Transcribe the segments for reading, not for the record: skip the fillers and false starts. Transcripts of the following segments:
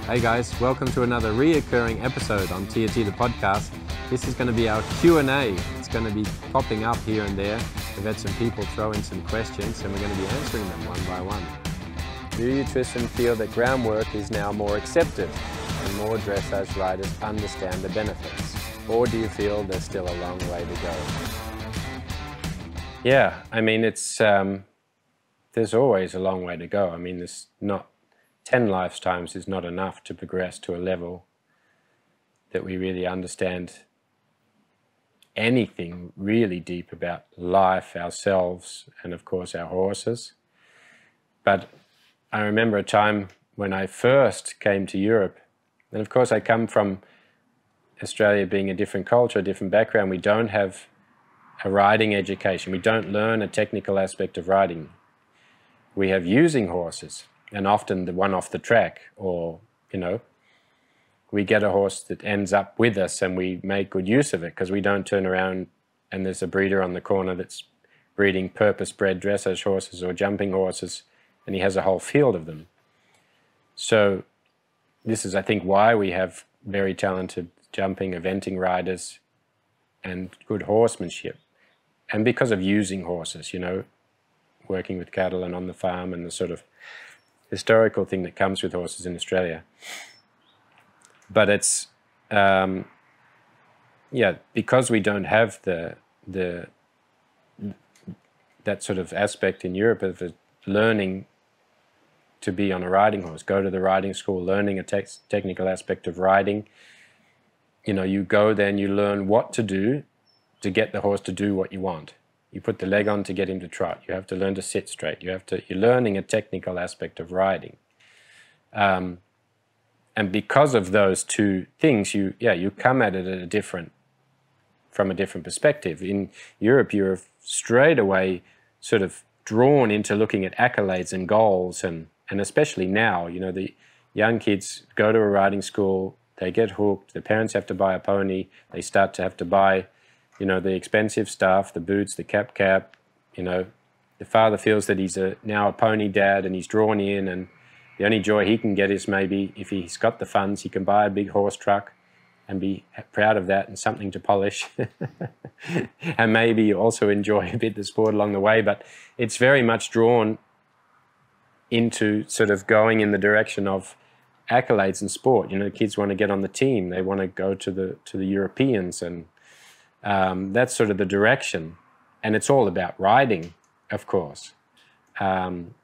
Hey guys, welcome to another reoccurring episode on TRT the Podcast. This is going to be our Q&A. It's going to be popping up here and there. We've had some people throw in some questions and we're going to be answering them one by one. Do you, Tristan, feel that groundwork is now more accepted and more dressage riders understand the benefits? Or do you feel there's still a long way to go? Yeah, I mean, there's always a long way to go. I mean, there's not 10 lifetimes is not enough to progress to a level that we really understand anything really deep about life, ourselves, and of course our horses. But I remember a time when I first came to Europe, and of course I come from Australia being a different culture, a different background. We don't have a riding education. We don't learn a technical aspect of riding. We have using horses. And often the one off the track, or, we get a horse that ends up with us and we make good use of it because we don't turn around and there's a breeder on the corner that's breeding purpose-bred dressage horses or jumping horses and he has a whole field of them. So this is, I think, why we have very talented jumping, eventing riders and good horsemanship. And because of using horses, working with cattle and on the farm and the sort of historical thing that comes with horses in Australia. But it's, because we don't have that sort of aspect in Europe of learning to be on a riding horse, go to the riding school, learning a technical aspect of riding. You go there and you learn what to do to get the horse to do what you want. You put the leg on to get him to trot. You have to learn to sit straight. You're learning a technical aspect of riding. And because of those two things, you come at it from a different perspective. In Europe, you're straight away sort of drawn into looking at accolades and goals, and especially now, the young kids go to a riding school, they get hooked, the parents have to buy a pony, they start to have to buy the expensive stuff, the boots, the cap, the father feels that he's now a pony dad and he's drawn in, and the only joy he can get is maybe if he's got the funds, he can buy a big horse truck and be proud of that and something to polish. And maybe also enjoy a bit the sport along the way, but it's very much drawn into sort of going in the direction of accolades in sport. Kids want to get on the team, they want to go to the Europeans, and that's sort of the direction, and it's all about riding, of course. And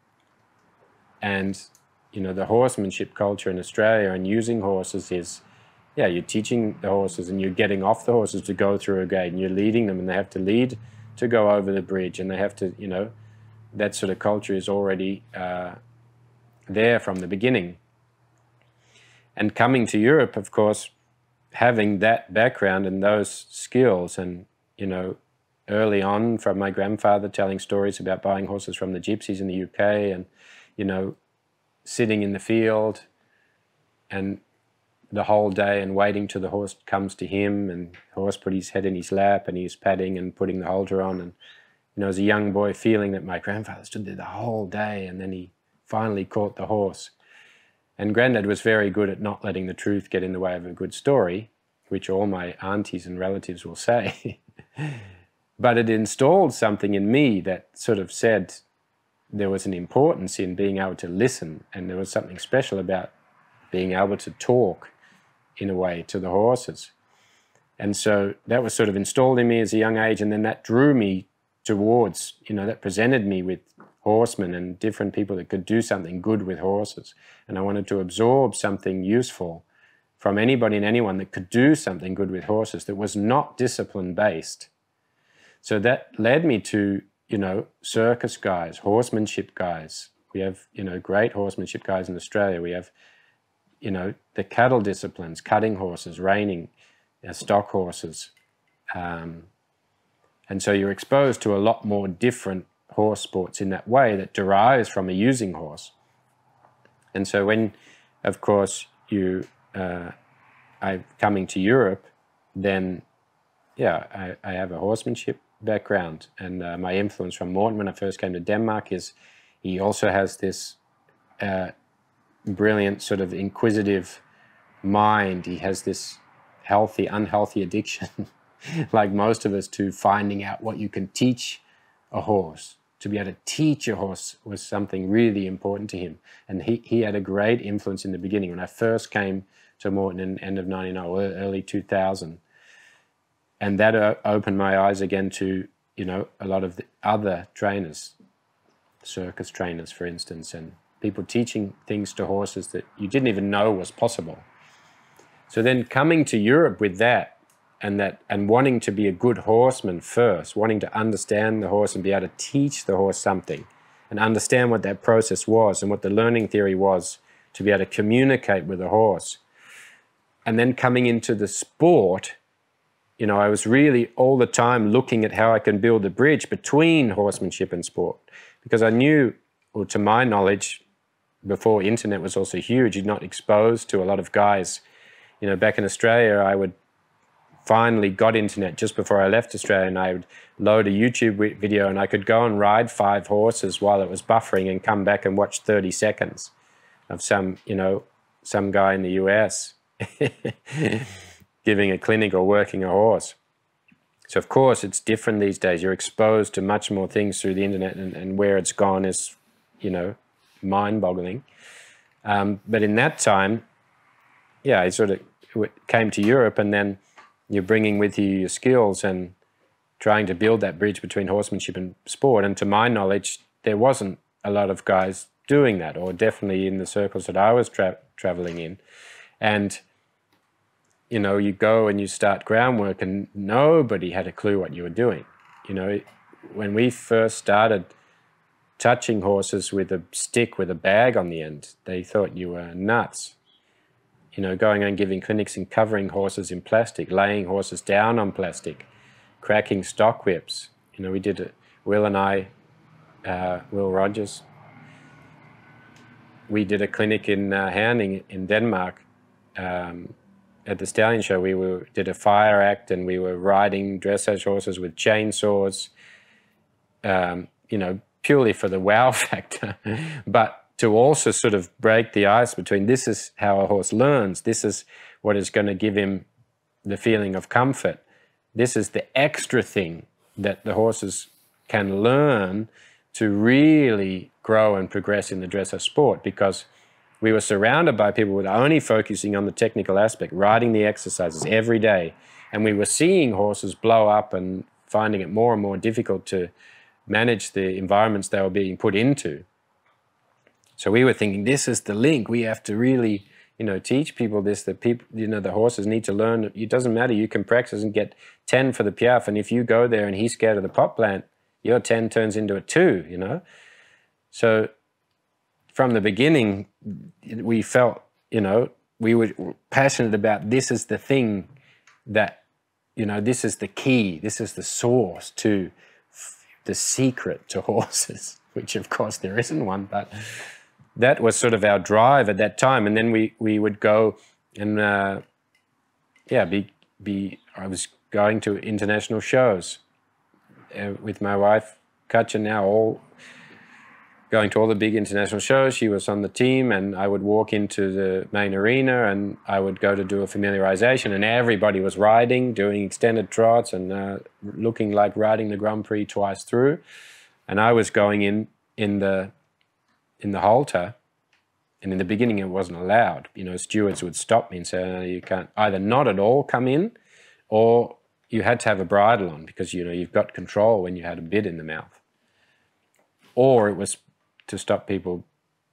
the horsemanship culture in Australia and using horses is, you're teaching the horses and you're getting off the horses to go through a gate and you're leading them and they have to lead to go over the bridge, and they have to, that sort of culture is already there from the beginning. And coming to Europe, of course, having that background and those skills, and early on from my grandfather telling stories about buying horses from the gypsies in the UK, and sitting in the field and the whole day and waiting till the horse comes to him, and the horse put his head in his lap and he's padding and putting the halter on, and as a young boy feeling that my grandfather stood there the whole day and then he finally caught the horse. And Granddad was very good at not letting the truth get in the way of a good story, which all my aunties and relatives will say. But it installed something in me that sort of said there was an importance in being able to listen, and there was something special about being able to talk in a way to the horses. And so that was sort of installed in me as a young age, and then that drew me towards, that presented me with horsemen and different people that could do something good with horses. And I wanted to absorb something useful from anybody and anyone that could do something good with horses that was not discipline based. So that led me to, circus guys, horsemanship guys. We have, great horsemanship guys in Australia. We have, the cattle disciplines, cutting horses, reining, stock horses. And so you're exposed to a lot more different horse sports in that way that derives from a using horse. And so when, of course, I'm coming to Europe, then I have a horsemanship background, and my influence from Morton when I first came to Denmark is he also has this brilliant sort of inquisitive mind. He has this healthy, unhealthy addiction, like most of us, to finding out what you can teach a horse. To be able to teach a horse was something really important to him. And he had a great influence in the beginning. When I first came to Morton in end of 99 or early 2000, and that opened my eyes again to, you know, a lot of the other trainers, circus trainers, for instance, and people teaching things to horses that you didn't even know was possible. So then coming to Europe with that and wanting to be a good horseman first, wanting to understand the horse and be able to teach the horse something and understand what that process was and what the learning theory was to be able to communicate with the horse. And then coming into the sport, you know, I was really all the time looking at how I can build a bridge between horsemanship and sport, because I knew, or to my knowledge, before internet was also huge, you're not exposed to a lot of guys. You know, back in Australia, I would finally got internet just before I left Australia, and I would load a YouTube video and I could go and ride 5 horses while it was buffering and come back and watch 30 seconds of some, you know, some guy in the US giving a clinic or working a horse. So of course it's different these days. You're exposed to much more things through the internet, and where it's gone is, you know, mind-boggling. But in that time, yeah, I sort of came to Europe, and then you're bringing with you your skills and trying to build that bridge between horsemanship and sport. And to my knowledge, there wasn't a lot of guys doing that, or definitely in the circles that I was traveling in. And, you know, you go and you start Groundwork and nobody had a clue what you were doing. You know, when we first started touching horses with a stick with a bag on the end, they thought you were nuts. You know, going and giving clinics and covering horses in plastic, laying horses down on plastic, cracking stock whips. You know, we did it, Will and I, Will Rogers, we did a clinic in Herning in Denmark at the Stallion Show. We did a fire act, and we were riding dressage horses with chainsaws, you know, purely for the wow factor, but to also sort of break the ice between this is how a horse learns, this is what is going to give him the feeling of comfort, this is the extra thing that the horses can learn to really grow and progress in the dressage sport, because we were surrounded by people who were only focusing on the technical aspect, riding the exercises every day, and we were seeing horses blow up and finding it more and more difficult to manage the environments they were being put into. So we were thinking, this is the link. We have to really, you know, teach people this, that people, you know, the horses need to learn. It doesn't matter. You can practice and get 10 for the piaffe. And if you go there and he's scared of the pot plant, your 10 turns into a 2, you know. So from the beginning, we felt, you know, we were passionate about this is the thing that, you know, this is the key. This is the source to the secret to horses, which of course there isn't one, but that was sort of our drive at that time. And then we would go and, yeah, I was going to international shows with my wife, Katja, now all going to all the big international shows. She was on the team, and I would walk into the main arena and I would go to do a familiarization, and everybody was riding, doing extended trots and looking like riding the Grand Prix twice through. And I was going in the halter, and in the beginning it wasn't allowed. You know, stewards would stop me and say, no, you can't either not at all come in, or you had to have a bridle on, because, you know, you've got control when you had a bit in the mouth. Or it was to stop people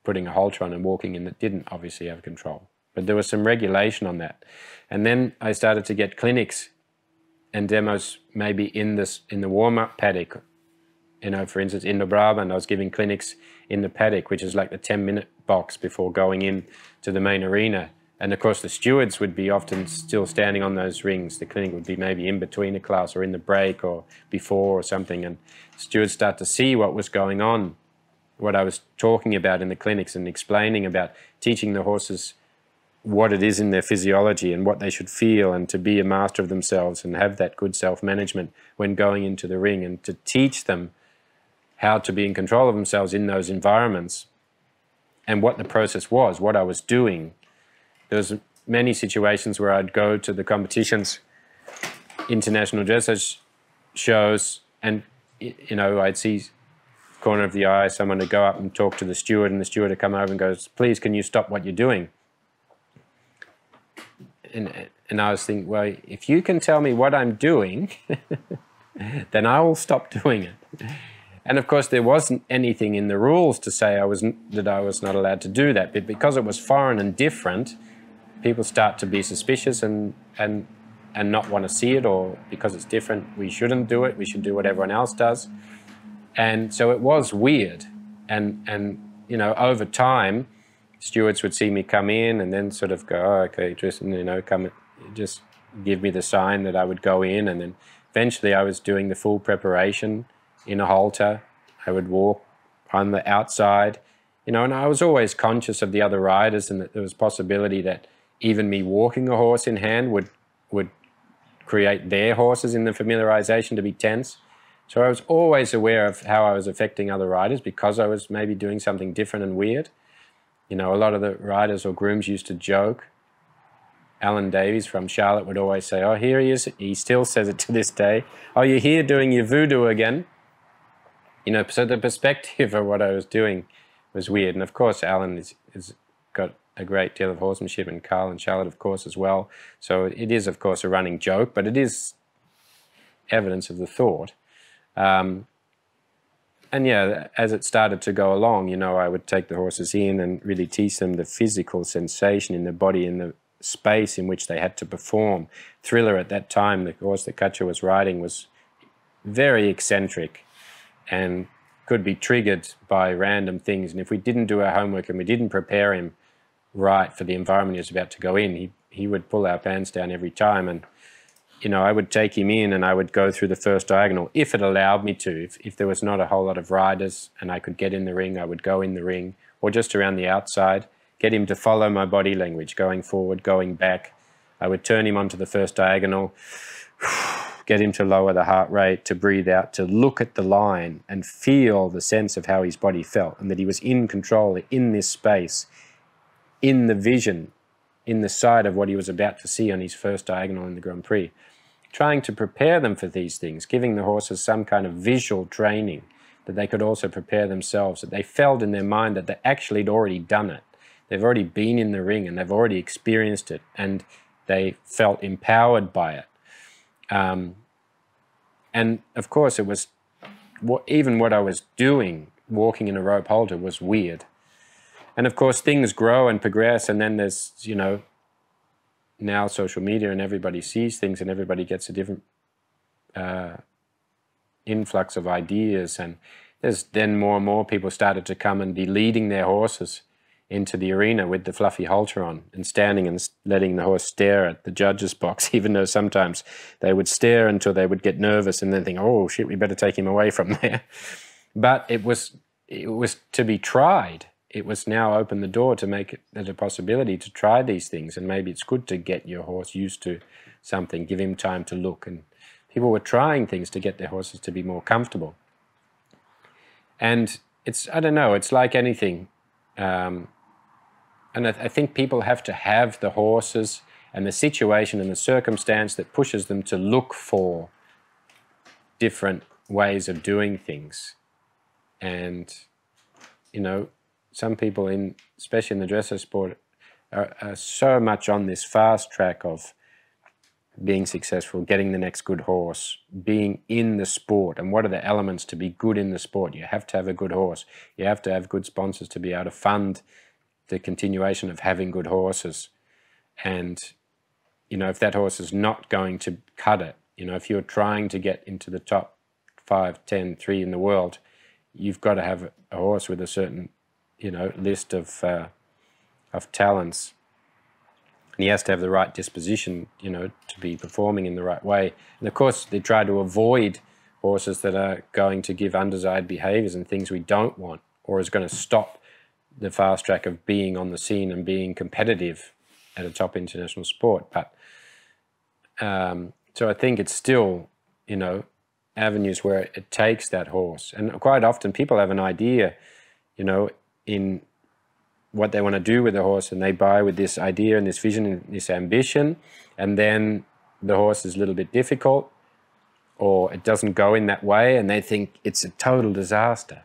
putting a halter on and walking in that didn't obviously have control. But there was some regulation on that. And then I started to get clinics and demos maybe in the warm-up paddock. You know, for instance, in the Brabant, I was giving clinics in the paddock, which is like the 10-minute box before going in to the main arena. And of course, the stewards would be often still standing on those rings. The clinic would be maybe in between a class or in the break or before or something. And stewards start to see what was going on, what I was talking about in the clinics, and explaining about teaching the horses what it is in their physiology and what they should feel, and to be a master of themselves and have that good self-management when going into the ring, and to teach them how to be in control of themselves in those environments. and what the process was, what I was doing. There was many situations where I'd go to the competitions, international dressage shows, and I'd see corner of the eye someone would go up and talk to the steward, and the steward would come over and goes, "Please, can you stop what you're doing?" And I was thinking, well, if you can tell me what I'm doing, then I will stop doing it. And of course, there wasn't anything in the rules to say that I was not allowed to do that. But because it was foreign and different, people start to be suspicious and not want to see it, or because it's different, we shouldn't do it. We should do what everyone else does. And so it was weird. And over time, stewards would see me come in and then sort of go, "Oh, okay, Tristan, come, just give me the sign that I would go in." And then eventually I was doing the full preparation in a halter. I would walk on the outside, and I was always conscious of the other riders, and that there was possibility that even me walking a horse in hand would create their horses in the familiarization to be tense. So I was always aware of how I was affecting other riders because I was maybe doing something different and weird. A lot of the riders or grooms used to joke. Alan Davies from Charlotte would always say, "Oh, here he is." He still says it to this day. "Oh, you're here doing your voodoo again." So the perspective of what I was doing was weird. And of course, Alan has got a great deal of horsemanship, and Carl and Charlotte, of course, as well. So it is, of course, a running joke, but it is evidence of the thought. And yeah, as it started to go along, I would take the horses in and really teach them the physical sensation in the body, in the space in which they had to perform. Thriller at that time, the horse that Katja was riding, was very eccentric and could be triggered by random things. And if we didn't do our homework and we didn't prepare him right for the environment he was about to go in, he would pull our pants down every time. And I would take him in and I would go through the first diagonal if it allowed me to. If there was not a whole lot of riders and I could get in the ring, I would go in the ring or just around the outside, get him to follow my body language, going forward, going back. I would turn him onto the first diagonal, get him to lower the heart rate, to breathe out, to look at the line and feel the sense of how his body felt and that he was in control in this space, in the vision, in the sight of what he was about to see on his first diagonal in the Grand Prix. Trying to prepare them for these things, giving the horses some kind of visual training that they could also prepare themselves, that they felt in their mind that they actually had already done it. They've already been in the ring and they've already experienced it and they felt empowered by it. And of course, it was even what I was doing, walking in a rope halter, was weird. And of course, things grow and progress, and then there's, now social media and everybody sees things and everybody gets a different influx of ideas. And there's then more and more people started to come and be leading their horses into the arena with the fluffy halter on and standing and letting the horse stare at the judges' box, even though sometimes they would stare until they would get nervous and then think, "Oh shit, we better take him away from there." But it was to be tried. It was now open the door to make it a possibility to try these things. And maybe it's good to get your horse used to something, give him time to look. And people were trying things to get their horses to be more comfortable. And I don't know, it's like anything. And I think people have to have the horses and the situation and the circumstance that pushes them to look for different ways of doing things. And, some people, especially in the dressage sport, are so much on this fast track of being successful, getting the next good horse, being in the sport. And what are the elements to be good in the sport? You have to have a good horse. You have to have good sponsors to be able to fund the continuation of having good horses. And, if that horse is not going to cut it, if you're trying to get into the top 5, 10, 3 in the world, you've got to have a horse with a certain list of talents, and he has to have the right disposition, to be performing in the right way. And of course, they try to avoid horses that are going to give undesired behaviors and things we don't want, or is going to stop the fast track of being on the scene and being competitive at a top international sport. But so I think it's still, avenues where it takes that horse. And quite often people have an idea, in what they want to do with the horse, and they buy with this idea and this vision and this ambition, and then the horse is a little bit difficult, or it doesn't go in that way, and they think it's a total disaster,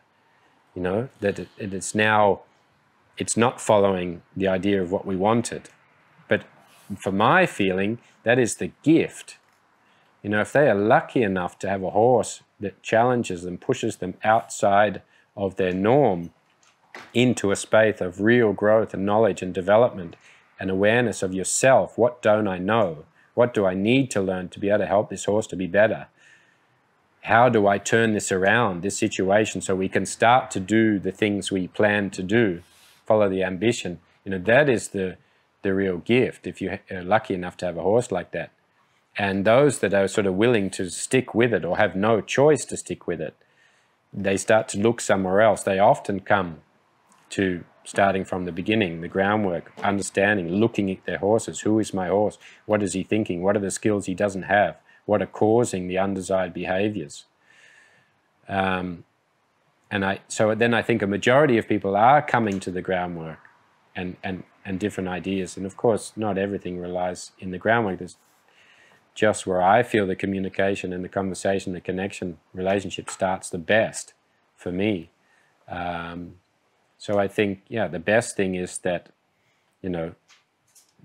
you know, that it's not following the idea of what we wanted. But for my feeling, that is the gift. You know, if they are lucky enough to have a horse that challenges them, pushes them outside of their norm into a space of real growth and knowledge and development and awareness of yourself. What don't I know? What do I need to learn to be able to help this horse to be better? How do I turn this around, this situation, so we can start to do the things we plan to do, follow the ambition? You know, that is the real gift, if you are lucky enough to have a horse like that. And those that are sort of willing to stick with it or have no choice to stick with it, they start to look somewhere else. They often come to starting from the beginning, the groundwork, understanding, looking at their horses. Who is my horse? What is he thinking? What are the skills he doesn't have? What are causing the undesired behaviors? So then I think a majority of people are coming to the groundwork and different ideas. And of course, not everything relies in the groundwork. There's just where I feel the communication and the conversation, the connection, relationship starts the best for me. So I think, yeah, the best thing is that, you know,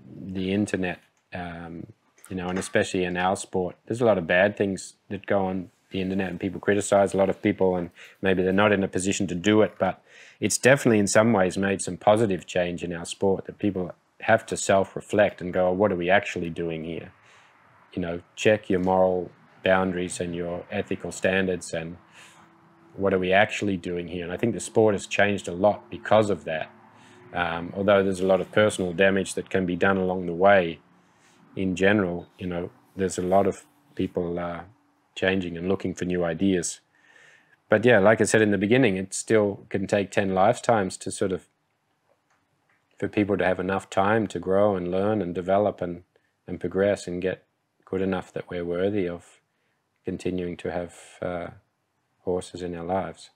the internet, you know, and especially in our sport, there's a lot of bad things that go on the internet, and people criticize a lot of people, and maybe they're not in a position to do it, but it's definitely in some ways made some positive change in our sport, that people have to self-reflect and go, what are we actually doing here? You know, check your moral boundaries and your ethical standards, and what are we actually doing here? And I think the sport has changed a lot because of that. Although there's a lot of personal damage that can be done along the way, in general, you know, there's a lot of people changing and looking for new ideas. But yeah, like I said in the beginning, it still can take 10 lifetimes to sort of, for people to have enough time to grow and learn and develop and progress and get good enough that we're worthy of continuing to have horses in our lives.